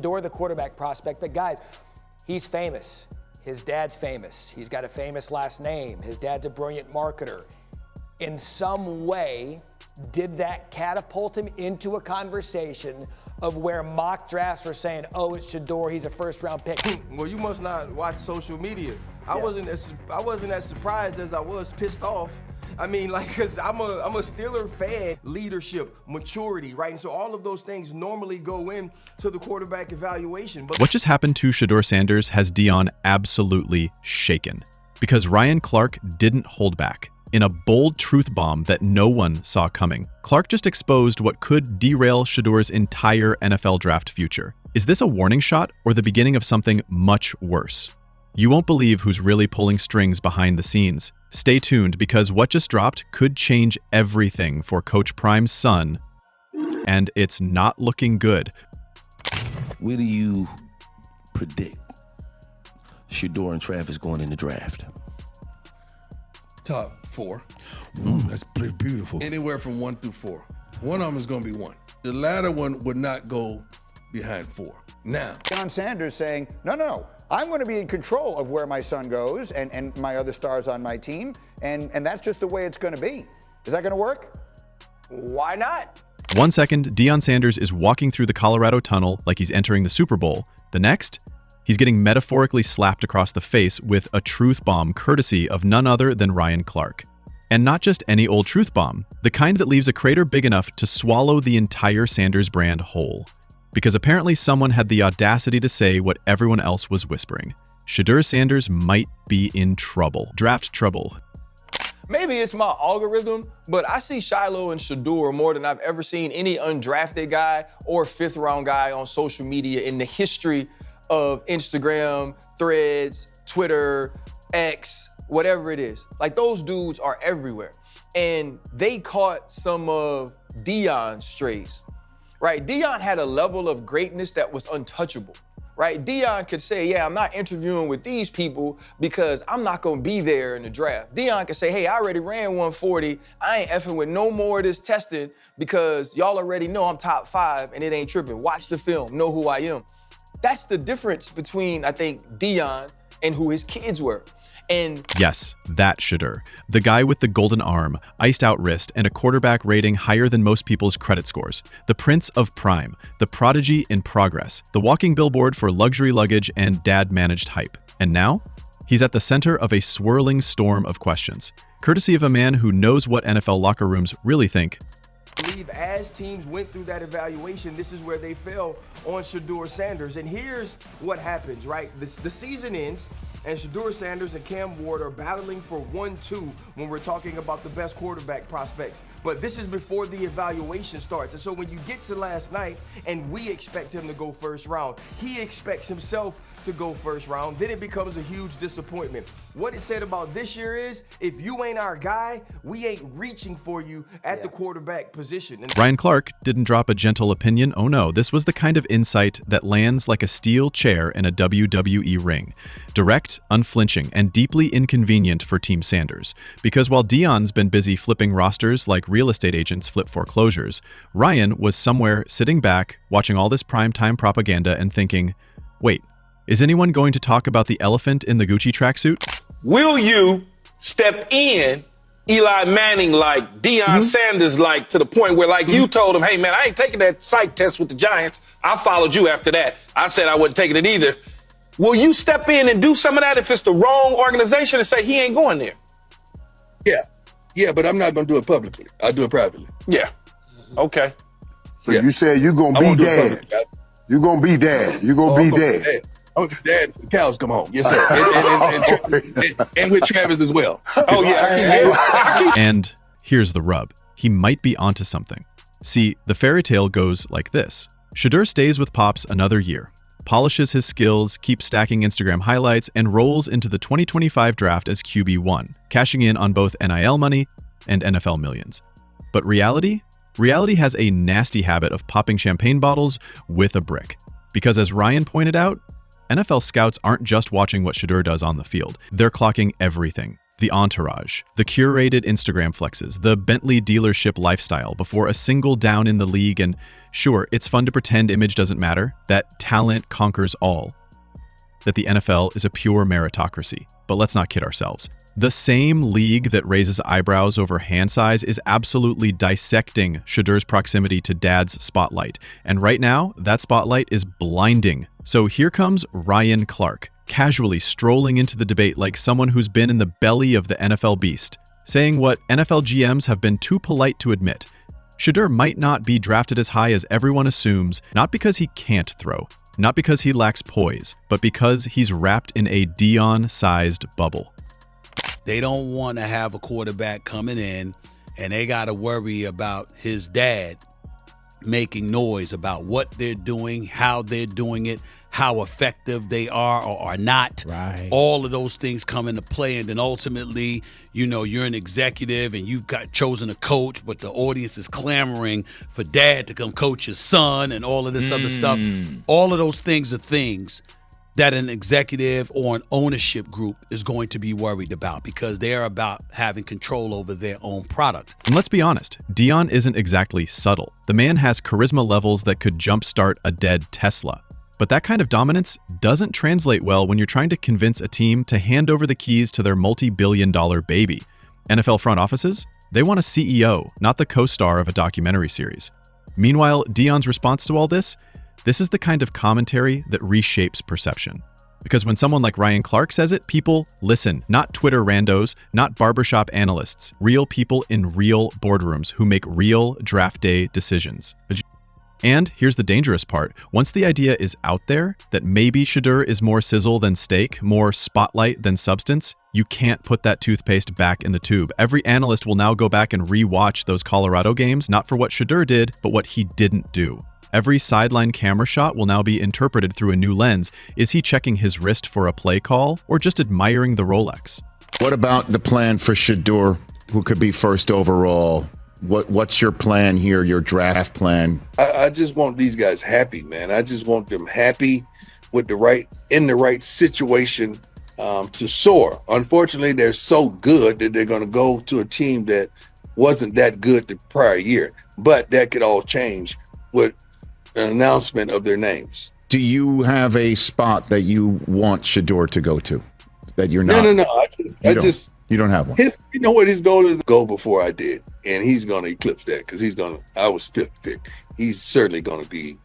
Shedeur, the quarterback prospect, but guys, he's famous. His dad's famous. He's got a famous last name. His dad's a brilliant marketer. In some way, did that catapult him into a conversation of where mock drafts were saying, oh, it's Shedeur, he's a first-round pick? Well, you must not watch social media. I wasn't as surprised as I was pissed off. I mean, like, cause I'm a Steeler fan. Leadership, maturity, right? And so all of those things normally go into the quarterback evaluation. But what just happened to Shedeur Sanders has Deion absolutely shaken, because Ryan Clark didn't hold back. In a bold truth bomb that no one saw coming, Clark just exposed what could derail Shedeur's entire NFL draft future. Is this a warning shot or the beginning of something much worse? You won't believe who's really pulling strings behind the scenes. Stay tuned, because what just dropped could change everything for Coach Prime's son, and it's not looking good. Where do you predict Shedeur and Travis going in the draft? Top 4. That's pretty beautiful. Anywhere from 1 through 4. One of them is going to be 1. The latter one would not go behind 4. Now, Shedeur Sanders saying, no, I'm going to be in control of where my son goes and my other stars on my team, and that's just the way it's going to be. Is that going to work? Why not? 1 second, Deion Sanders is walking through the Colorado tunnel like he's entering the Super Bowl. The next, he's getting metaphorically slapped across the face with a truth bomb courtesy of none other than Ryan Clark. And not just any old truth bomb, the kind that leaves a crater big enough to swallow the entire Sanders brand whole. Because apparently someone had the audacity to say what everyone else was whispering. Shedeur Sanders might be in trouble. Draft trouble. Maybe it's my algorithm, but I see Shiloh and Shedeur more than I've ever seen any undrafted guy or fifth-round guy on social media in the history of Instagram, Threads, Twitter, X, whatever it is. Like, those dudes are everywhere. And they caught some of Deion's strays, right? Deion had a level of greatness that was untouchable, right? Deion could say, yeah, I'm not interviewing with these people because I'm not gonna be there in the draft. Deion could say, hey, I already ran 140. I ain't effing with no more of this testing because y'all already know I'm top 5 and it ain't tripping. Watch the film, know who I am. That's the difference between, I think, Deion and who his kids were. And yes, that Shedeur, the guy with the golden arm, iced out wrist, and a quarterback rating higher than most people's credit scores. The Prince of Prime, the prodigy in progress, the walking billboard for luxury luggage and dad-managed hype. And now, he's at the center of a swirling storm of questions, courtesy of a man who knows what NFL locker rooms really think. I believe as teams went through that evaluation, this is where they fell on Shedeur Sanders. And here's what happens, right? The season ends, and Shedeur Sanders and Cam Ward are battling for 1-2 when we're talking about the best quarterback prospects. But this is before the evaluation starts. And so when you get to last night and we expect him to go first round, he expects himself to go first round, then it becomes a huge disappointment. What it said about this year is, if you ain't our guy, we ain't reaching for you at the quarterback position. And Ryan Clark didn't drop a gentle opinion. Oh no, this was the kind of insight that lands like a steel chair in a WWE ring. Direct, unflinching, and deeply inconvenient for Team Sanders. Because while Deion's been busy flipping rosters like real estate agents flip foreclosures, Ryan was somewhere sitting back, watching all this primetime propaganda and thinking, wait, is anyone going to talk about the elephant in the Gucci tracksuit? Will you step in Eli Manning like, Deion Sanders like, to the point where like you told him, hey man, I ain't taking that psych test with the Giants. I followed you after that. I said I wasn't taking it either. Will you step in and do some of that if it's the wrong organization and say he ain't going there? Yeah, but I'm not going to do it publicly. I'll do it privately. Yeah. Okay. So you said you're going to be dad. You're going to be dad. You're going to be dad. I'm dad. The cows come home. Yes, sir. And with Travis as well. Oh, yeah. And here's the rub. He might be onto something. See, the fairy tale goes like this. Shedeur stays with Pops another year, polishes his skills, keeps stacking Instagram highlights, and rolls into the 2025 draft as QB1, cashing in on both NIL money and NFL millions. But reality? Reality has a nasty habit of popping champagne bottles with a brick. Because as Ryan pointed out, NFL scouts aren't just watching what Shedeur does on the field. They're clocking everything. The entourage, the curated Instagram flexes, the Bentley dealership lifestyle before a single down in the league, and sure, it's fun to pretend image doesn't matter, that talent conquers all, that the NFL is a pure meritocracy. But let's not kid ourselves. The same league that raises eyebrows over hand size is absolutely dissecting Shedeur's proximity to Dad's spotlight. And right now, that spotlight is blinding. So here comes Ryan Clark, casually strolling into the debate like someone who's been in the belly of the NFL beast, saying what NFL GMs have been too polite to admit. Shedeur might not be drafted as high as everyone assumes, not because he can't throw, not because he lacks poise, but because he's wrapped in a Deion-sized bubble. They don't want to have a quarterback coming in and they got to worry about his dad making noise about what they're doing, how they're doing it, how effective they are or are not. Right. All of those things come into play. And then ultimately, you know, you're an executive and you've got chosen a coach, but the audience is clamoring for dad to come coach his son and all of this other stuff. All of those things are things that an executive or an ownership group is going to be worried about because they're about having control over their own product. And let's be honest, Deion isn't exactly subtle. The man has charisma levels that could jumpstart a dead Tesla. But that kind of dominance doesn't translate well when you're trying to convince a team to hand over the keys to their multi-billion-dollar baby. NFL front offices, they want a CEO, not the co-star of a documentary series. Meanwhile, Deion's response to all this is the kind of commentary that reshapes perception. Because when someone like Ryan Clark says it, people listen, not Twitter randos, not barbershop analysts, real people in real boardrooms who make real draft day decisions. And here's the dangerous part. Once the idea is out there that maybe Shedeur is more sizzle than steak, more spotlight than substance, you can't put that toothpaste back in the tube. Every analyst will now go back and re-watch those Colorado games, not for what Shedeur did, but what he didn't do. Every sideline camera shot will now be interpreted through a new lens. Is he checking his wrist for a play call or just admiring the Rolex? What about the plan for Shedeur, who could be first overall? What's your plan here, your draft plan? I just want these guys happy, man. I just want them happy with the right situation to soar. Unfortunately, they're so good that they're going to go to a team that wasn't that good the prior year. But that could all change with an announcement of their names. Do you have a spot that you want Shedeur to go to? That you're not? No. You don't have one. You know what his goal is? To go before I did, and he's going to eclipse that because I was fifth pick. He's certainly going to be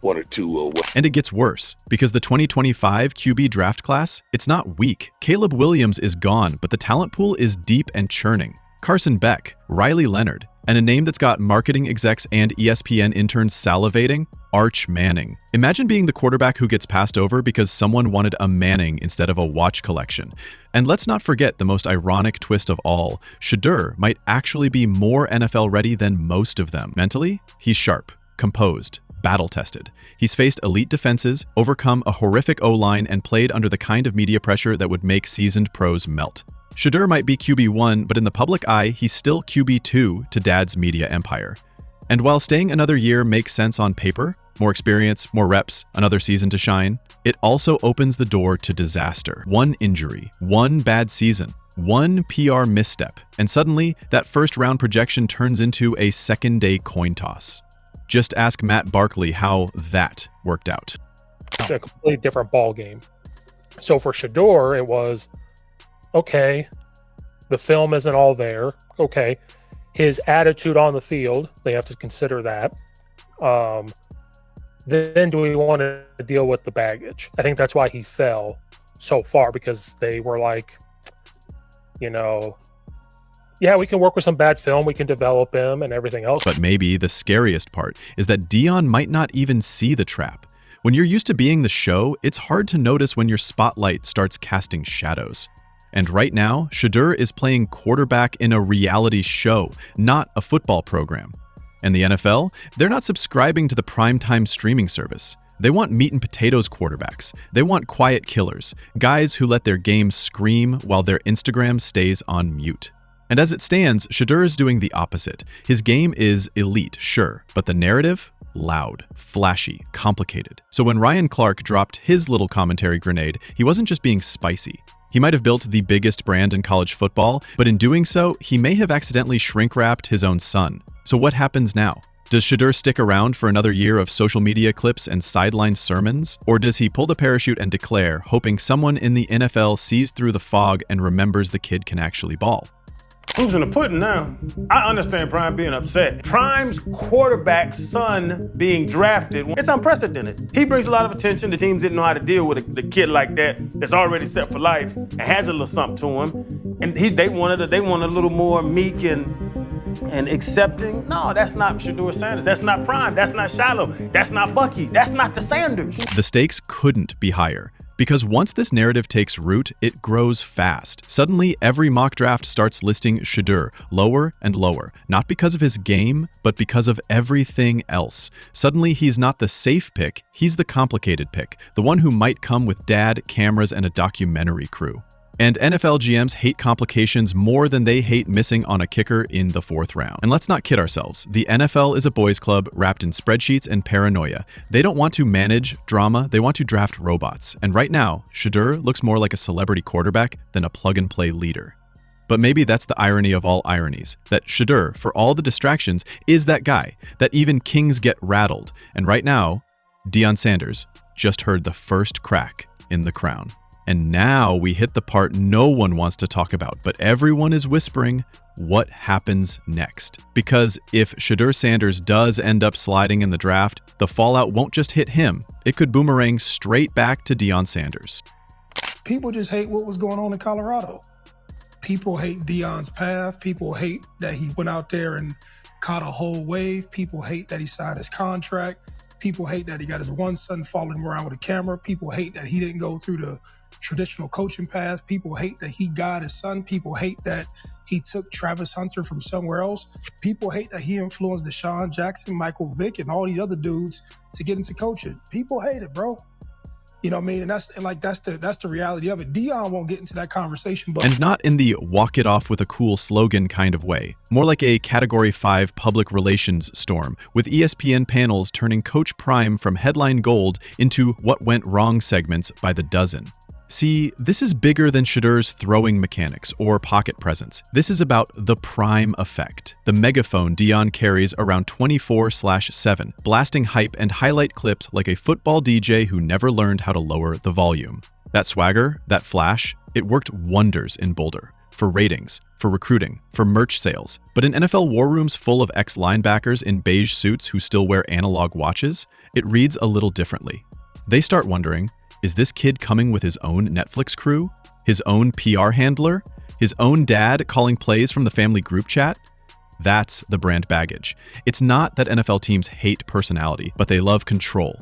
one or two or what. And it gets worse because the 2025 QB draft class, it's not weak. Caleb Williams is gone, but the talent pool is deep and churning. Carson Beck, Riley Leonard, and a name that's got marketing execs and ESPN interns salivating, Arch Manning. Imagine being the quarterback who gets passed over because someone wanted a Manning instead of a watch collection. And let's not forget the most ironic twist of all. Shedeur might actually be more NFL ready than most of them. Mentally, he's sharp, composed, battle-tested. He's faced elite defenses, overcome a horrific O-line, and played under the kind of media pressure that would make seasoned pros melt. Shedeur might be QB1, but in the public eye, he's still QB2 to Dad's media empire. And while staying another year makes sense on paper, more experience, more reps, another season to shine, it also opens the door to disaster. One injury, one bad season, one PR misstep, and suddenly that first-round projection turns into a second-day coin toss. Just ask Matt Barkley how that worked out. It's a completely different ball game. So for Shedeur, it was, okay, the film isn't all there. Okay, his attitude on the field, they have to consider that. Then do we want to deal with the baggage? I think that's why he fell so far, because they were like, you know, yeah, we can work with some bad film, we can develop him and everything else. But maybe the scariest part is that Deion might not even see the trap. When you're used to being the show, it's hard to notice when your spotlight starts casting shadows. And right now, Shedeur is playing quarterback in a reality show, not a football program. And the NFL, they're not subscribing to the primetime streaming service. They want meat and potatoes quarterbacks. They want quiet killers, guys who let their game scream while their Instagram stays on mute. And as it stands, Shedeur is doing the opposite. His game is elite, sure, but the narrative? Loud, flashy, complicated. So when Ryan Clark dropped his little commentary grenade, he wasn't just being spicy. He might have built the biggest brand in college football, but in doing so, he may have accidentally shrink-wrapped his own son. So what happens now? Does Shedeur stick around for another year of social media clips and sideline sermons? Or does he pull the parachute and declare, hoping someone in the NFL sees through the fog and remembers the kid can actually ball? Who's in the pudding now? I understand Prime being upset. Prime's quarterback's son being drafted, it's unprecedented. He brings a lot of attention. The teams didn't know how to deal with a kid like that that's already set for life and has a little something to him. And they wanted a little more meek and accepting. No, that's not Shedeur Sanders. That's not Prime. That's not Shiloh. That's not Bucky. That's not the Sanders. The stakes couldn't be higher. Because once this narrative takes root, it grows fast. Suddenly, every mock draft starts listing Shedeur lower and lower, not because of his game, but because of everything else. Suddenly, he's not the safe pick, he's the complicated pick, the one who might come with dad, cameras, and a documentary crew. And NFL GMs hate complications more than they hate missing on a kicker in the 4th round. And let's not kid ourselves. The NFL is a boys' club wrapped in spreadsheets and paranoia. They don't want to manage drama, they want to draft robots. And right now, Shedeur looks more like a celebrity quarterback than a plug-and-play leader. But maybe that's the irony of all ironies, that Shedeur, for all the distractions, is that guy, that even kings get rattled. And right now, Deion Sanders just heard the first crack in the crown. And now we hit the part no one wants to talk about, but everyone is whispering, what happens next? Because if Shedeur Sanders does end up sliding in the draft, the fallout won't just hit him, it could boomerang straight back to Deion Sanders. People just hate what was going on in Colorado. People hate Deion's path. People hate that he went out there and caught a whole wave. People hate that he signed his contract. People hate that he got his one son following him around with a camera. People hate that he didn't go through the traditional coaching path. People hate that he got his son. People hate that he took Travis Hunter from somewhere else. People hate that he influenced Deshaun Jackson, Michael Vick, and all these other dudes to get into coaching. People hate it, bro. You know what I mean? And that's the reality of it. Deion won't get into that conversation. But and not in the walk it off with a cool slogan kind of way. More like a Category 5 public relations storm, with ESPN panels turning Coach Prime from headline gold into what went wrong segments by the dozen. See, this is bigger than Shedeur's throwing mechanics or pocket presence. This is about the Prime effect, the megaphone Deion carries around 24/7, blasting hype and highlight clips like a football DJ who never learned how to lower the volume. That swagger, that flash, it worked wonders in Boulder. For ratings, for recruiting, for merch sales. But in NFL war rooms full of ex-linebackers in beige suits who still wear analog watches, it reads a little differently. They start wondering, is this kid coming with his own Netflix crew? His own PR handler? His own dad calling plays from the family group chat? That's the brand baggage. It's not that NFL teams hate personality, but they love control,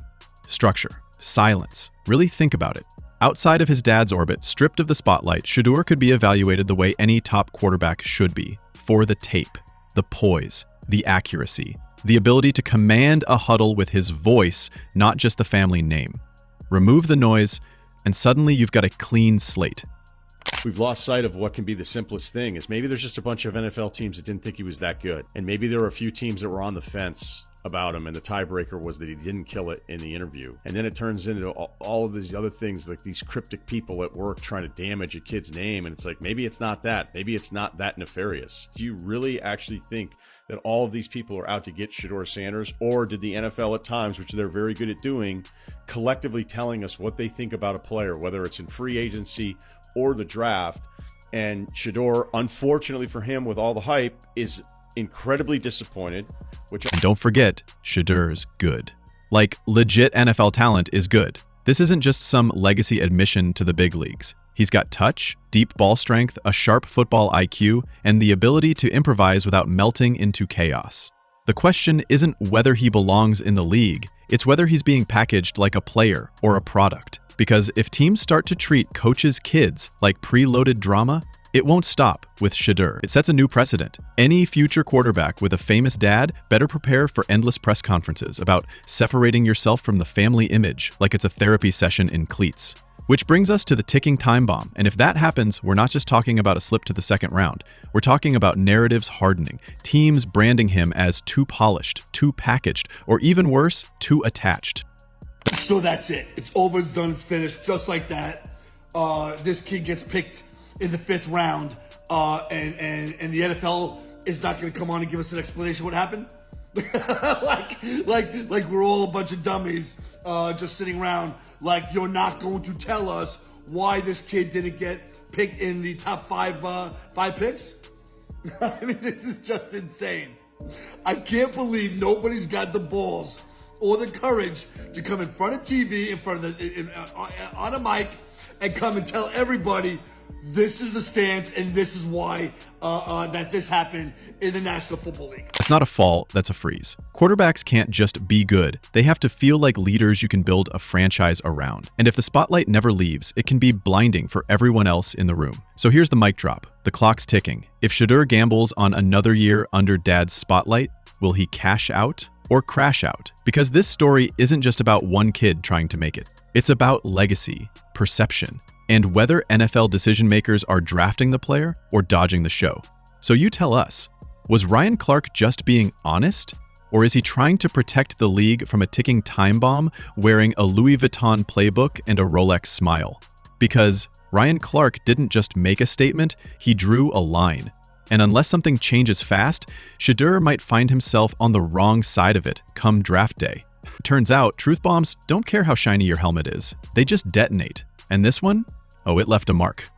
structure, silence. Really think about it. Outside of his dad's orbit, stripped of the spotlight, Shedeur could be evaluated the way any top quarterback should be. For the tape, the poise, the accuracy, the ability to command a huddle with his voice, not just the family name. Remove the noise, and suddenly you've got a clean slate. We've lost sight of what can be the simplest thing, is maybe there's just a bunch of NFL teams that didn't think he was that good. And maybe there were a few teams that were on the fence about him, and the tiebreaker was that he didn't kill it in the interview. And then it turns into all of these other things, like these cryptic people at work trying to damage a kid's name. And it's like, maybe it's not that. Maybe it's not that nefarious. Do you really actually think that all of these people are out to get Shedeur Sanders? Or did the NFL at times, which they're very good at doing, collectively telling us what they think about a player, whether it's in free agency or the draft? And Shedeur, unfortunately for him, with all the hype, is incredibly disappointed. And don't forget, Shedeur's good. Like, legit NFL talent is good. This isn't just some legacy admission to the big leagues. He's got touch, deep ball strength, a sharp football IQ, and the ability to improvise without melting into chaos. The question isn't whether he belongs in the league, it's whether he's being packaged like a player or a product. Because if teams start to treat coaches' kids like preloaded drama, it won't stop with Shedeur. It sets a new precedent. Any future quarterback with a famous dad better prepare for endless press conferences about separating yourself from the family image like it's a therapy session in cleats. Which brings us to the ticking time bomb. And if that happens, we're not just talking about a slip to the second round. We're talking about narratives hardening, teams branding him as too polished, too packaged, or even worse, too attached. So that's it. It's over, it's done, it's finished, just like that. this kid gets picked in the 5th round, and the NFL is not going to come on and give us an explanation what happened? like we're all a bunch of dummies just sitting around. Like, you're not going to tell us why this kid didn't get picked in the top 5 picks? I mean, this is just insane. I can't believe nobody's got the balls or the courage to come in front of TV, on a mic, and come and tell everybody this is the stance and this is why that this happened in the National Football League. It's not a fall, that's a freeze. Quarterbacks can't just be good. They have to feel like leaders you can build a franchise around. And if the spotlight never leaves, it can be blinding for everyone else in the room. So here's the mic drop. The clock's ticking. If Shedeur gambles on another year under Dad's spotlight, will he cash out or crash out? Because this story isn't just about one kid trying to make it. It's about legacy, perception, and whether NFL decision makers are drafting the player or dodging the show. So you tell us, was Ryan Clark just being honest? Or is he trying to protect the league from a ticking time bomb wearing a Louis Vuitton playbook and a Rolex smile? Because Ryan Clark didn't just make a statement, he drew a line. And unless something changes fast, Shedeur might find himself on the wrong side of it come draft day. Turns out, truth bombs don't care how shiny your helmet is. They just detonate. And this one? Oh, it left a mark.